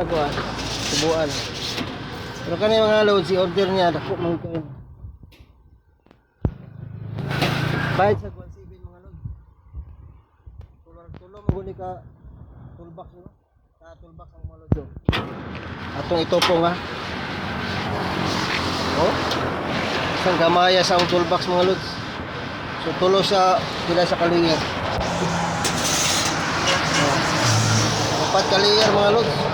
kuan. Subuan. Pero kani mga load si order niya dako man kayo. Bayad sa 1.7 mga load. Tulo mo guni ka toolbox no. Sa toolbox ang mga load. Atong ito po nga. Oh. Isang gamaya sa toolbox mga lods. So tulo sa pila sa kaliyer. Oh. 4 kaliyer mga lods.